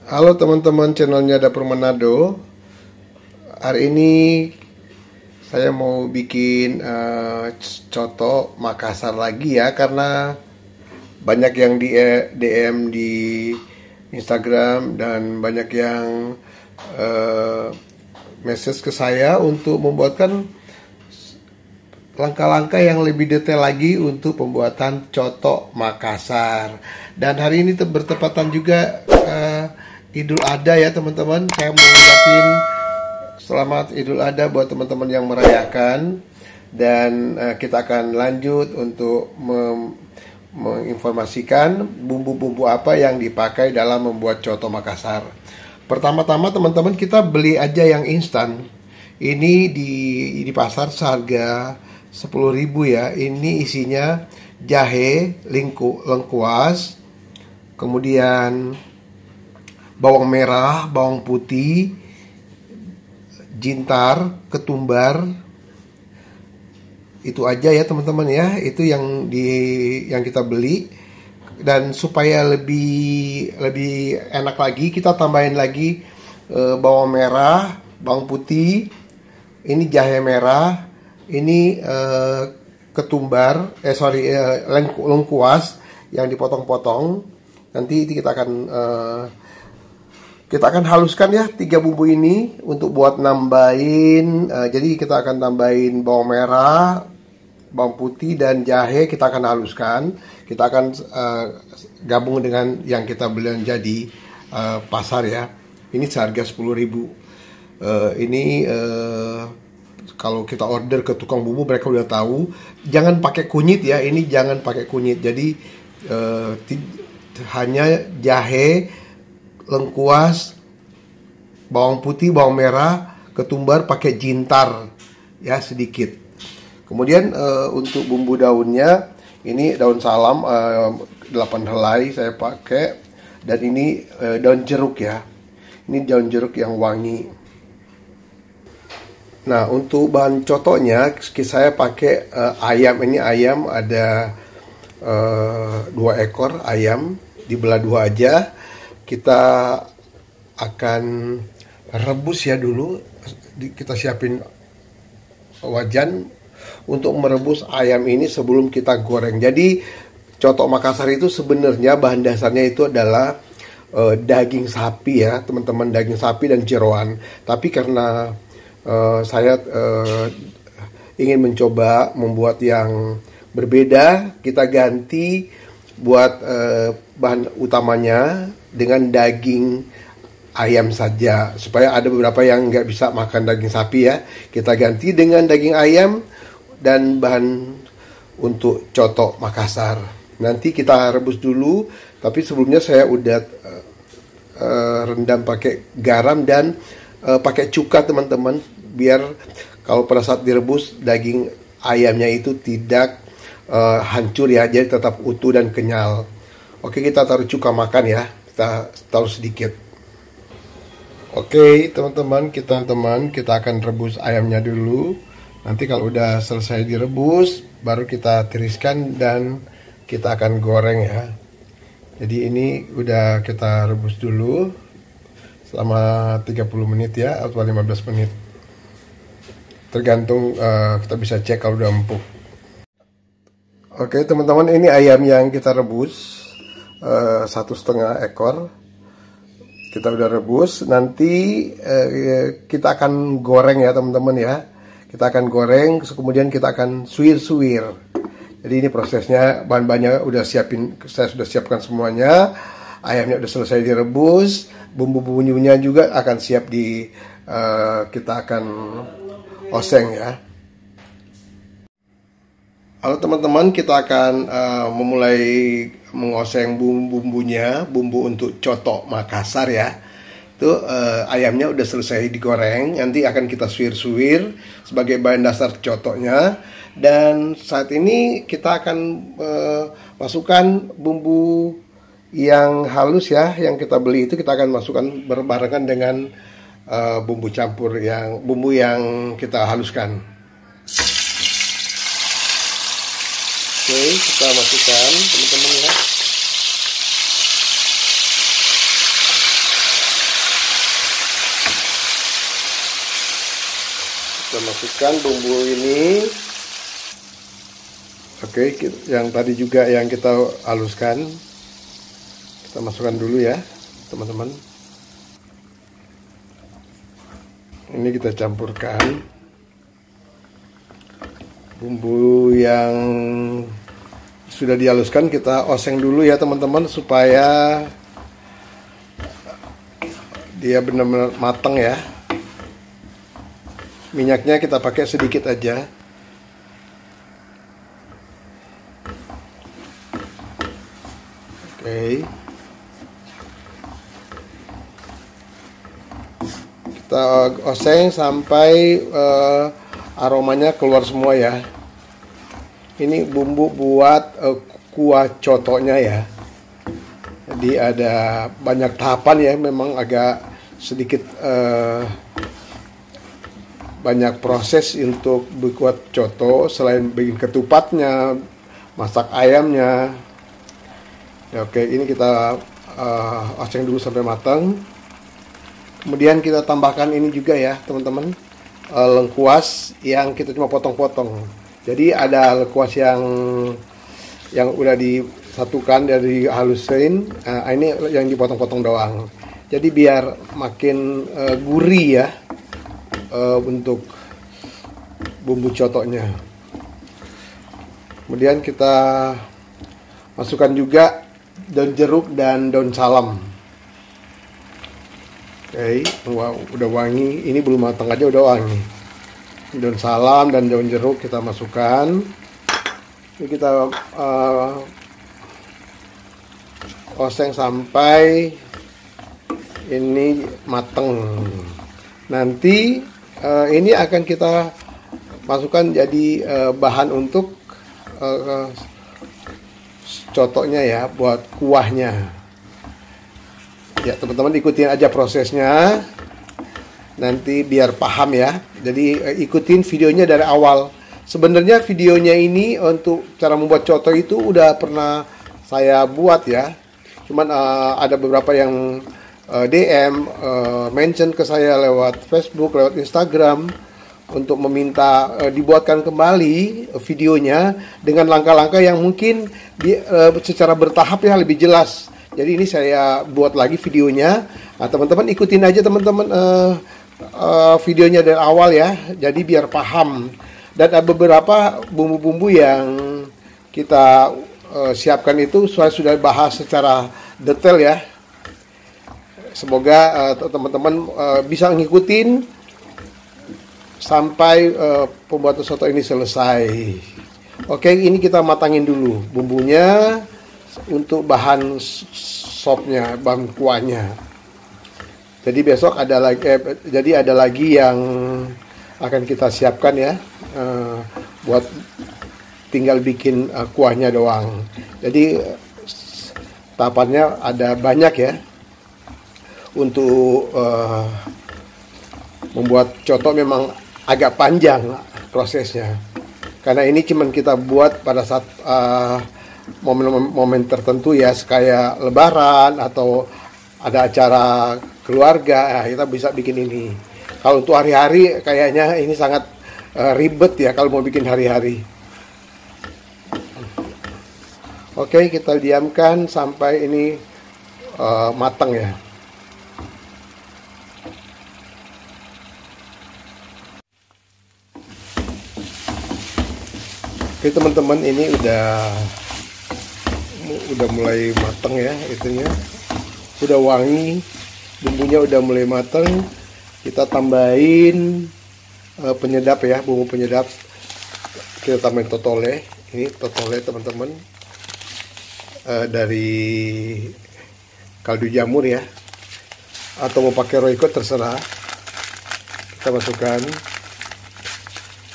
Halo teman-teman channelnya Dapur Manado. Hari ini saya mau bikin coto Makassar lagi ya, karena banyak yang di DM di Instagram dan banyak yang message ke saya untuk membuatkan langkah-langkah yang lebih detail lagi untuk pembuatan coto Makassar. Dan hari ini bertepatan juga Idul Adha ya teman-teman. Saya mau ngucapin selamat Idul Adha buat teman-teman yang merayakan. Dan kita akan lanjut untuk menginformasikan bumbu-bumbu apa yang dipakai dalam membuat coto Makassar. Pertama-tama teman-teman, kita beli aja yang instan. Ini di pasar seharga 10.000 ya. Ini isinya jahe, lengkuas, kemudian bawang merah, bawang putih, jintar, ketumbar. Itu aja ya teman-teman ya. Itu yang kita beli. Dan supaya lebih enak lagi, kita tambahin lagi bawang merah, bawang putih, ini jahe merah, ini ketumbar, lengkuas yang dipotong-potong. Nanti kita akan haluskan ya 3 bumbu ini untuk buat nambahin. Jadi kita akan tambahin bawang merah, bawang putih dan jahe, kita akan haluskan. Kita akan gabung dengan yang kita beli jadi pasar ya. Ini seharga 10.000. Ini kalau kita order ke tukang bumbu, mereka udah tahu jangan pakai kunyit ya. Ini jangan pakai kunyit. Jadi hanya jahe, lengkuas, bawang putih, bawang merah, ketumbar, pakai jintar ya sedikit. Kemudian untuk bumbu daunnya, ini daun salam 8 helai saya pakai, dan ini daun jeruk ya. Ini daun jeruk yang wangi. Nah, untuk bahan cotonya saya pakai ayam. Ini ayam ada 2 ekor ayam, dibelah 2 aja. Kita akan rebus ya dulu. Kita siapin wajan untuk merebus ayam ini sebelum kita goreng. Jadi coto Makassar itu sebenarnya bahan dasarnya itu adalah daging sapi ya teman-teman, daging sapi dan jeroan. Tapi karena saya ingin mencoba membuat yang berbeda, kita ganti buat bahan utamanya dengan daging ayam saja, supaya ada beberapa yang nggak bisa makan daging sapi ya. Kita ganti dengan daging ayam dan bahan untuk coto Makassar. Nanti kita rebus dulu, tapi sebelumnya saya udah rendam pakai garam dan pakai cuka teman-teman, biar kalau pada saat direbus daging ayamnya itu tidak hancur ya, jadi tetap utuh dan kenyal. Oke, kita taruh cuka makan ya, kita taruh sedikit. Oke teman-teman, kita akan rebus ayamnya dulu. Nanti kalau udah selesai direbus, baru kita tiriskan dan kita akan goreng ya. Jadi ini udah kita rebus dulu selama 30 menit ya, atau 15 menit. Tergantung, kita bisa cek kalau udah empuk. Oke teman-teman, ini ayam yang kita rebus 1,5 ekor. Kita udah rebus. Nanti kita akan goreng ya teman-teman ya. Kita akan goreng, kemudian kita akan suwir-suwir. Jadi ini prosesnya, bahan-bahannya saya sudah siapkan semuanya. Ayamnya udah selesai direbus, bumbu-bumbunya juga akan siap kita akan oseng ya. Halo teman-teman, kita akan memulai mengoseng bumbu-bumbunya, bumbu untuk coto Makassar ya. Itu ayamnya udah selesai digoreng, nanti akan kita suwir-suwir sebagai bahan dasar cotonya. Dan saat ini kita akan masukkan bumbu yang halus ya, yang kita beli itu kita akan masukkan berbarengan dengan bumbu campur bumbu yang kita haluskan. Oke, kita masukkan teman-teman ya. Kita masukkan bumbu ini. Oke, yang tadi juga yang kita haluskan, kita masukkan dulu ya teman-teman. Ini kita campurkan bumbu yang sudah dihaluskan, kita oseng dulu ya teman-teman supaya dia benar-benar matang ya. Minyaknya kita pakai sedikit aja. Oke. Kita oseng sampai aromanya keluar semua ya. Ini bumbu buat kuah cotonya ya. Jadi ada banyak tahapan ya, memang agak sedikit banyak proses untuk buat coto. Selain bikin ketupatnya, masak ayamnya. Ya, oke, ini kita oseng dulu sampai matang. Kemudian kita tambahkan ini juga ya teman-teman, lengkuas yang kita cuma potong-potong. Jadi ada lengkuas yang udah disatukan dari halusin. Ini yang dipotong-potong doang. Jadi biar makin gurih ya untuk bumbu cotonya. Kemudian kita masukkan juga daun jeruk dan daun salam. Oke, wow, udah wangi. Ini belum matang aja udah wangi. Daun salam dan daun jeruk kita masukkan. Ini kita oseng sampai ini mateng. Nanti ini akan kita masukkan jadi bahan untuk cotonya ya, buat kuahnya. Ya teman-teman, ikutin aja prosesnya nanti biar paham ya. Jadi ikutin videonya dari awal. Sebenarnya videonya ini untuk cara membuat coto itu udah pernah saya buat ya. Cuman ada beberapa yang DM mention ke saya lewat Facebook, lewat Instagram untuk meminta dibuatkan kembali videonya dengan langkah-langkah yang mungkin secara bertahap ya, lebih jelas. Jadi ini saya buat lagi videonya. Nah, teman-teman ikutin aja teman-teman videonya dari awal ya. Jadi biar paham. Dan ada beberapa bumbu-bumbu yang kita siapkan itu saya sudah bahas secara detail ya. Semoga teman-teman bisa ngikutin sampai pembuatan soto ini selesai. Oke, ini kita matangin dulu bumbunya untuk bahan sopnya, bahan kuahnya. Jadi besok ada lagi yang akan kita siapkan ya, buat tinggal bikin kuahnya doang. Jadi tahapannya ada banyak ya untuk membuat coto. Memang agak panjang prosesnya, karena ini cuman kita buat pada saat momen-momen tertentu ya, kayak lebaran atau ada acara keluarga, kita bisa bikin ini. Kalau untuk hari-hari kayaknya ini sangat ribet ya kalau mau bikin hari-hari. Oke, kita diamkan sampai ini matang ya. Oke teman-teman, ini udah mulai matang ya, itunya udah wangi, bumbunya udah mulai matang. Kita tambahin penyedap ya, bumbu penyedap. Kita tambahin totole. Ini totole teman-teman, dari kaldu jamur ya, atau mau pakai royco terserah. Kita masukkan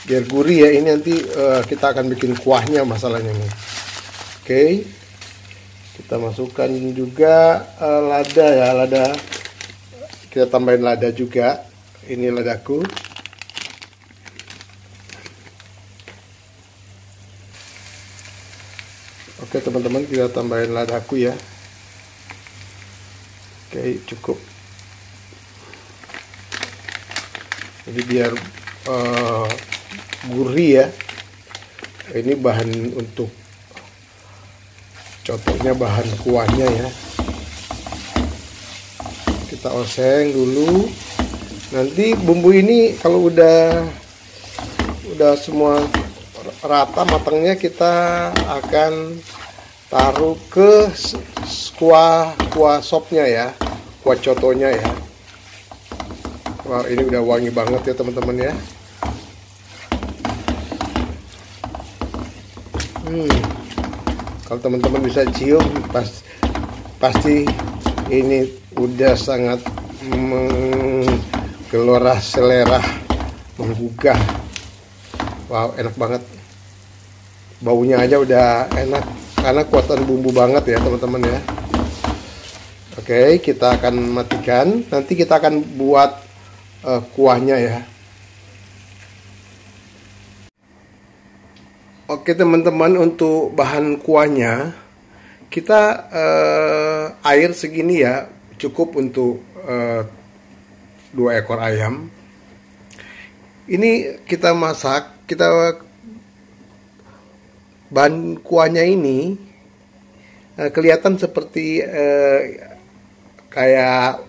biar gurih ya. Ini nanti kita akan bikin kuahnya masalahnya nih. Oke, kita masukkan juga lada ya, lada. Kita tambahin lada juga. Ini ladaku. Oke teman-teman, kita tambahin ladaku ya. Oke, cukup. Jadi biar eh, gurih ya. Ini bahan untuk contohnya bahan kuahnya ya. Kita oseng dulu. Nanti bumbu ini kalau udah semua rata matangnya, kita akan taruh ke kuah sopnya ya, kuah cotonya ya. Wah, ini udah wangi banget ya teman-teman ya. Kalau teman-teman bisa cium, pasti ini udah sangat menggelora selera, menggugah. Wow, enak banget. Baunya aja udah enak karena kuatan bumbu banget ya teman-teman ya. Oke, kita akan matikan. Nanti kita akan buat kuahnya ya. Oke teman-teman, untuk bahan kuahnya kita air segini ya, cukup untuk 2 ekor ayam. Ini kita masak, bahan kuahnya ini kelihatan seperti kayak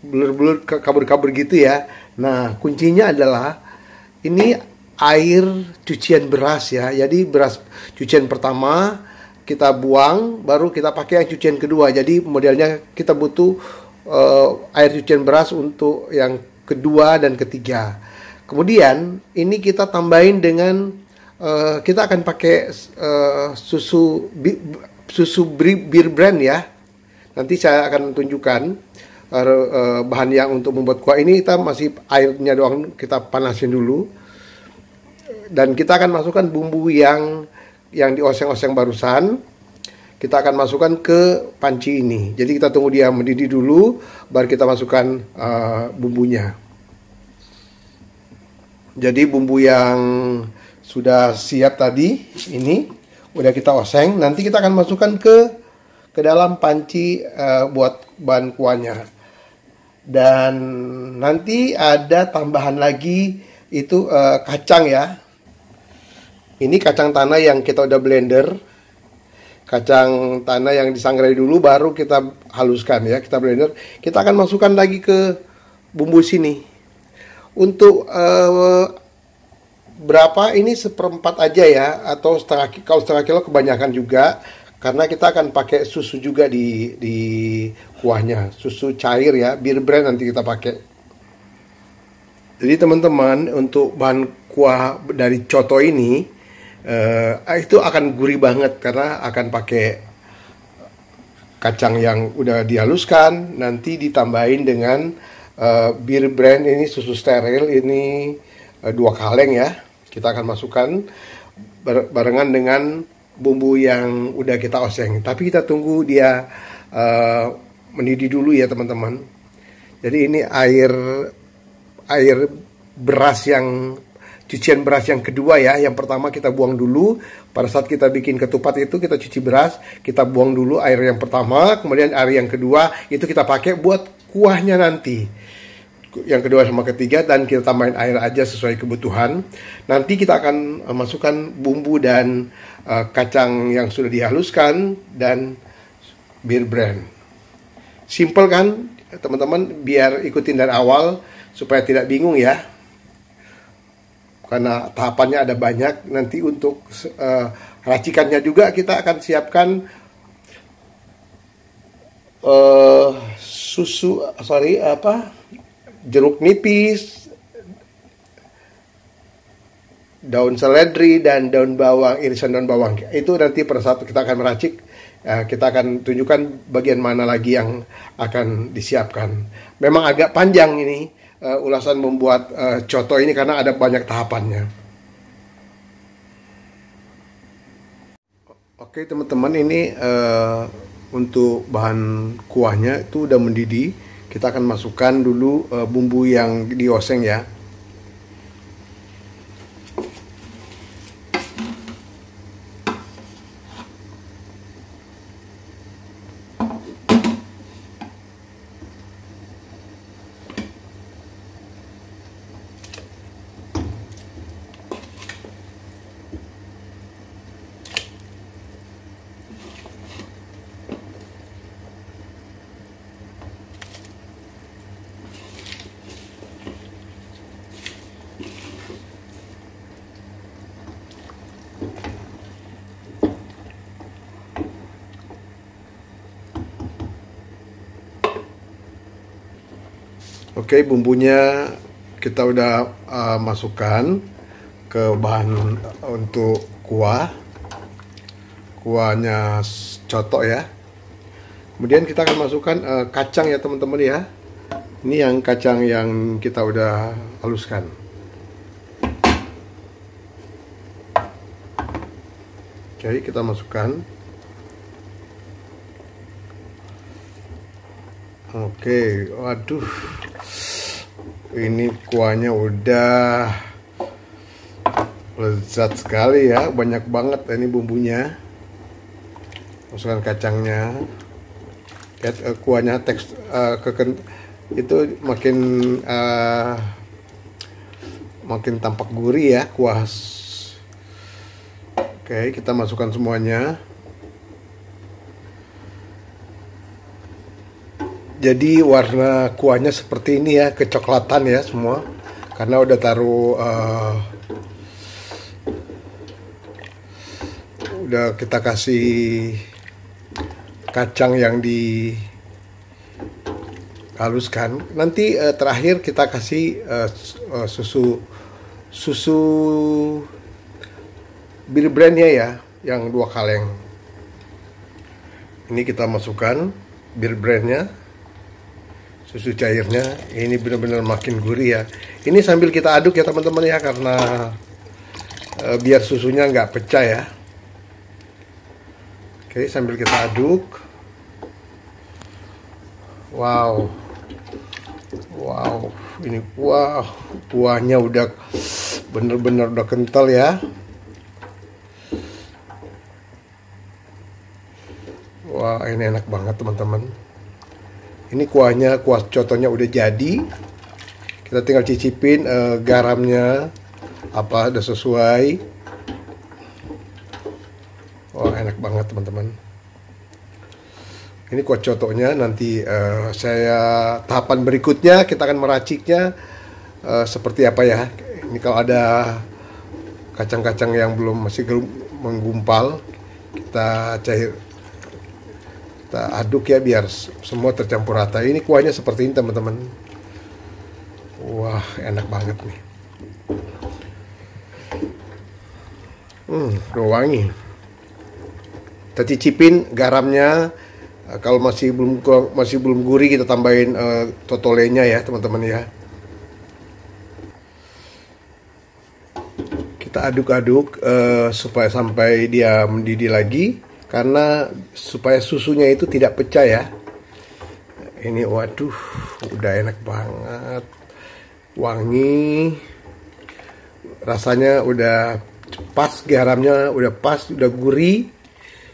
blur-blur, kabur-kabur gitu ya. Nah, kuncinya adalah ini air cucian beras ya. Jadi beras cucian pertama kita buang, baru kita pakai yang cucian kedua. Jadi modelnya kita butuh air cucian beras untuk yang kedua dan ketiga. Kemudian ini kita tambahin dengan kita akan pakai susu Beer Brand ya. Nanti saya akan tunjukkan bahan yang untuk membuat kuah ini. Kita masih airnya doang, kita panasin dulu. Dan kita akan masukkan bumbu yang dioseng-oseng barusan. Kita akan masukkan ke panci ini. Jadi kita tunggu dia mendidih dulu, baru kita masukkan bumbunya. Jadi bumbu yang sudah siap tadi ini udah kita oseng. Nanti kita akan masukkan ke dalam panci buat bahan kuahnya. Dan nanti ada tambahan lagi, itu kacang ya. Ini kacang tanah yang kita udah blender. Kacang tanah yang disangrai dulu, baru kita haluskan ya, kita blender. Kita akan masukkan lagi ke bumbu sini. Untuk berapa ini, 1/4 aja ya, atau kalau setengah kilo kebanyakan juga, karena kita akan pakai susu juga di kuahnya, susu cair ya, Beer Brand nanti kita pakai. Jadi teman-teman, untuk bahan kuah dari coto ini itu akan gurih banget karena akan pakai kacang yang udah dihaluskan, nanti ditambahin dengan Beer Brand ini, susu steril ini 2 kaleng ya. Kita akan masukkan barengan dengan bumbu yang udah kita oseng. Tapi kita tunggu dia mendidih dulu ya teman-teman. Jadi ini air beras yang cucian beras yang kedua ya. Yang pertama kita buang dulu. Pada saat kita bikin ketupat itu, kita cuci beras, kita buang dulu air yang pertama, kemudian air yang kedua itu kita pakai buat kuahnya nanti. Yang kedua sama ketiga, dan kita tambahin air aja sesuai kebutuhan. Nanti kita akan masukkan bumbu dan kacang yang sudah dihaluskan dan Beer Brand. Simple kan teman-teman, biar ikutin dari awal supaya tidak bingung ya. Karena tahapannya ada banyak. Nanti untuk racikannya juga kita akan siapkan jeruk nipis, daun seledri, dan daun bawang, irisan daun bawang. Itu nanti pada saat kita akan meracik, kita akan tunjukkan bagian mana lagi yang akan disiapkan. Memang agak panjang ini ulasan membuat coto ini karena ada banyak tahapannya. Oke teman-teman, ini untuk bahan kuahnya itu udah mendidih. Kita akan masukkan dulu bumbu yang dioseng ya. Oke, bumbunya kita udah masukkan ke bahan untuk kuahnya coto ya. Kemudian kita akan masukkan kacang ya teman-teman ya. Ini yang kacang yang kita udah haluskan. Oke, kita masukkan. Oke, waduh, ini kuahnya udah lezat sekali ya, banyak banget ini bumbunya. Masukkan kacangnya, kuahnya itu makin tampak gurih ya kuah. Oke, kita masukkan semuanya. Jadi warna kuahnya seperti ini ya, kecoklatan ya semua, karena udah taruh udah kita kasih kacang yang dihaluskan. Nanti terakhir kita kasih susu bir brandnya ya, yang 2 kaleng. Ini kita masukkan bir brandnya, susu cairnya. Ini benar-benar makin gurih ya. Ini sambil kita aduk ya teman-teman ya, karena biar susunya nggak pecah ya. Oke, sambil kita aduk. Wow, ini kuahnya udah bener-bener udah kental ya. Wah, ini enak banget teman-teman. Ini kuah cotonya udah jadi. Kita tinggal cicipin garamnya apa udah sesuai. Wah, enak banget teman-teman. Ini kuah cotonya. Nanti tahapan berikutnya kita akan meraciknya seperti apa ya. Ini kalau ada kacang-kacang yang masih menggumpal, kita aduk ya biar semua tercampur rata. Ini kuahnya seperti ini teman-teman. Wah, enak banget nih. Udah wangi. Kita cicipin garamnya. Kalau masih belum gurih, kita tambahin totolenya ya teman-teman ya. Kita aduk-aduk supaya sampai dia mendidih lagi. Karena supaya susunya itu tidak pecah ya. Ini waduh, udah enak banget. Wangi. Rasanya udah pas, garamnya udah pas, udah gurih.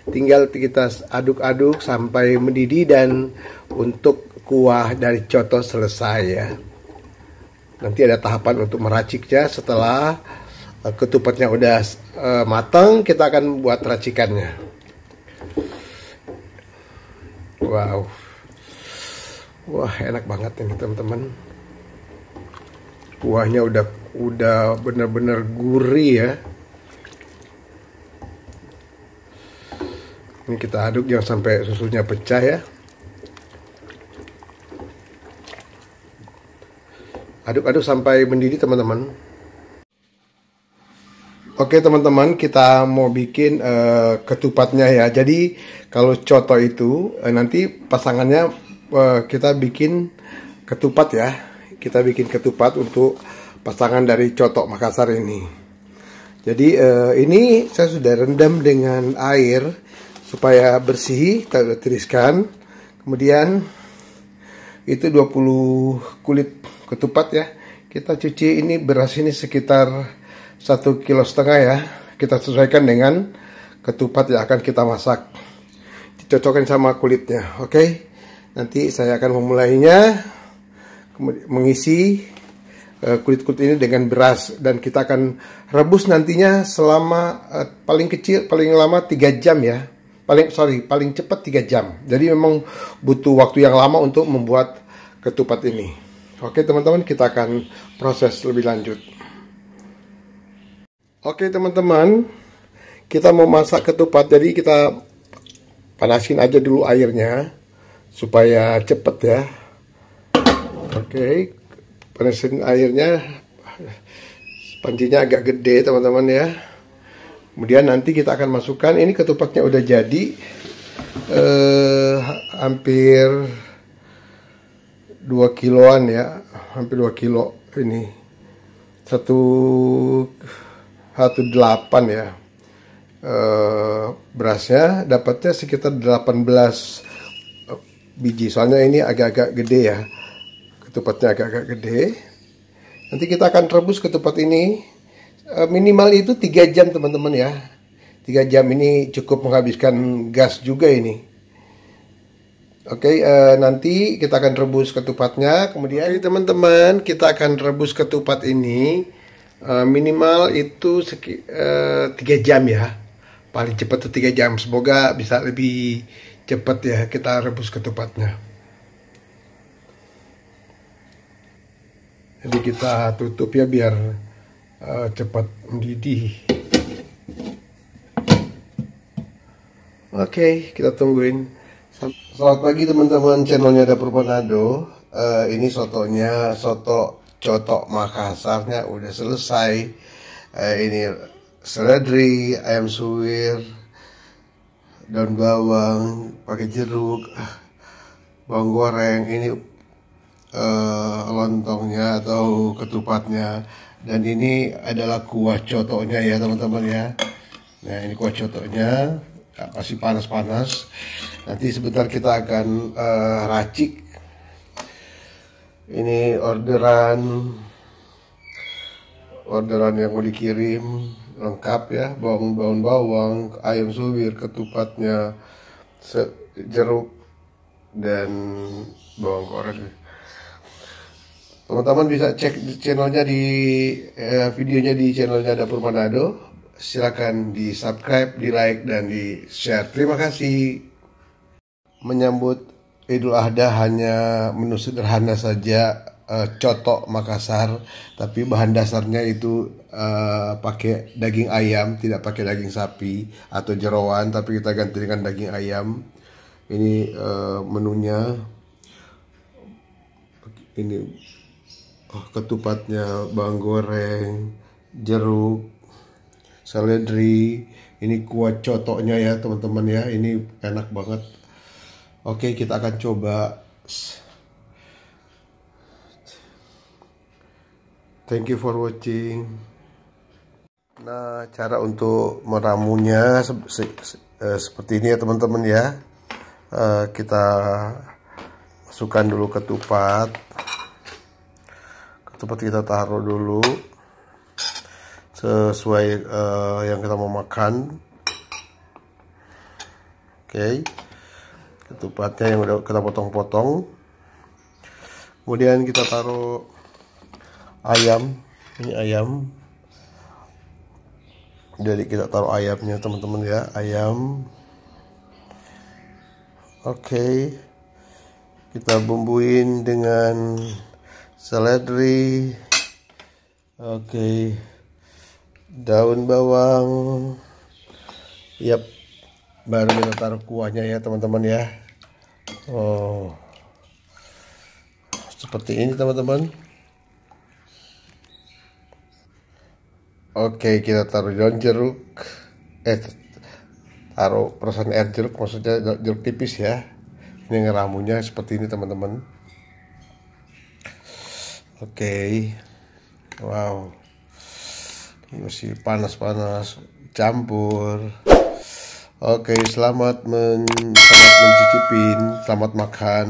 Tinggal kita aduk-aduk sampai mendidih dan untuk kuah dari coto selesai ya. Nanti ada tahapan untuk meraciknya. Setelah ketupatnya udah matang, kita akan buat racikannya. Wow, wah enak banget ini teman-teman. Kuahnya udah benar-benar gurih ya. Ini kita aduk jangan sampai susunya pecah ya. Aduk-aduk sampai mendidih teman-teman. Oke teman-teman, kita mau bikin ketupatnya ya. Jadi kalau coto itu nanti pasangannya kita bikin ketupat ya. Kita bikin ketupat untuk pasangan dari coto Makassar ini. Jadi ini saya sudah rendam dengan air supaya bersih. Kita tiriskan. Kemudian itu 20 kulit ketupat ya. Kita cuci ini, beras ini sekitar 1,5 kilo ya. Kita sesuaikan dengan ketupat yang akan kita masak. Dicocokkan sama kulitnya. Oke. Nanti saya akan memulainya. Mengisi kulit-kulit ini dengan beras. Dan kita akan rebus nantinya selama paling lama 3 jam ya. Paling cepat 3 jam. Jadi memang butuh waktu yang lama untuk membuat ketupat ini. Oke teman-teman, kita akan proses lebih lanjut. Oke teman-teman, kita mau masak ketupat, jadi kita panasin aja dulu airnya supaya cepet ya. Oke, panasin airnya, pancinya agak gede teman-teman ya. Kemudian nanti kita akan masukkan, ini ketupatnya udah jadi, hampir 2 kiloan ya, hampir 2 kilo ini, 118 ya. Berasnya dapatnya sekitar 18 biji, soalnya ini agak-agak gede ya, ketupatnya agak-agak gede. Nanti kita akan rebus ketupat ini minimal itu 3 jam teman-teman ya. 3 jam ini cukup menghabiskan gas juga ini. Oke, nanti kita akan rebus ketupatnya. Kemudian teman-teman, kita akan rebus ketupat ini minimal itu 3 jam ya. Paling cepat tuh 3 jam. Semoga bisa lebih cepat ya kita rebus ketupatnya. Jadi kita tutup ya biar cepat mendidih. Oke, kita tungguin. Selamat pagi teman-teman, channelnya Dapur Manado. Ini sotonya, soto cotok Makassarnya udah selesai. Ini seledri, ayam suwir, daun bawang, pakai jeruk, bawang goreng. Ini lontongnya atau ketupatnya, dan ini adalah kuah cotoknya ya teman-teman ya. Nah, ini kuah cotoknya masih panas-panas. Nanti sebentar kita akan racik. Ini orderan yang mau dikirim, lengkap ya, bawang, ayam suwir, ketupatnya, jeruk, dan bawang goreng. Teman-teman bisa cek channelnya di videonya di channelnya Dapur Manado. Silakan di subscribe, di like, dan di share. Terima kasih. Menyambut Idul Adha hanya menu sederhana saja, cotok Makassar, tapi bahan dasarnya itu pakai daging ayam, tidak pakai daging sapi atau jeroan, tapi kita ganti dengan daging ayam. Ini menunya. Ini ketupatnya, bawang goreng, jeruk, seledri. Ini kuah cotoknya ya teman-teman ya, ini enak banget. Oke, kita akan coba. Thank you for watching. Nah, cara untuk meramunya seperti ini ya teman-teman ya. Kita masukkan dulu ketupat. Ketupat kita taruh dulu sesuai yang kita mau makan. Oke. Ketupatnya yang udah kita potong-potong. Kemudian kita taruh ayam. Ini ayam. Jadi kita taruh ayamnya teman-teman ya, ayam. Oke. Kita bumbuin dengan seledri. Oke. Daun bawang. Yap. Baru kita taruh kuahnya ya teman-teman ya. Oh, seperti ini teman-teman. Oke, kita taruh daun jeruk. Taruh perasan air jeruk, maksudnya jeruk tipis ya. Ini ngeramunya seperti ini teman-teman. Oke. Wow, ini masih panas-panas. Campur. Oke, selamat mencicipin, selamat makan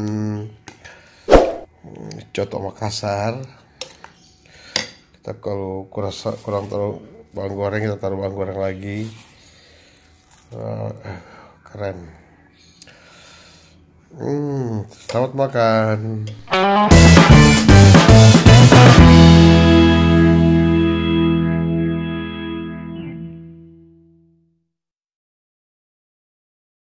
cotok Makassar. Kita kalau kurang taruh bawang goreng, kita taruh bawang goreng lagi. Keren. Selamat makan.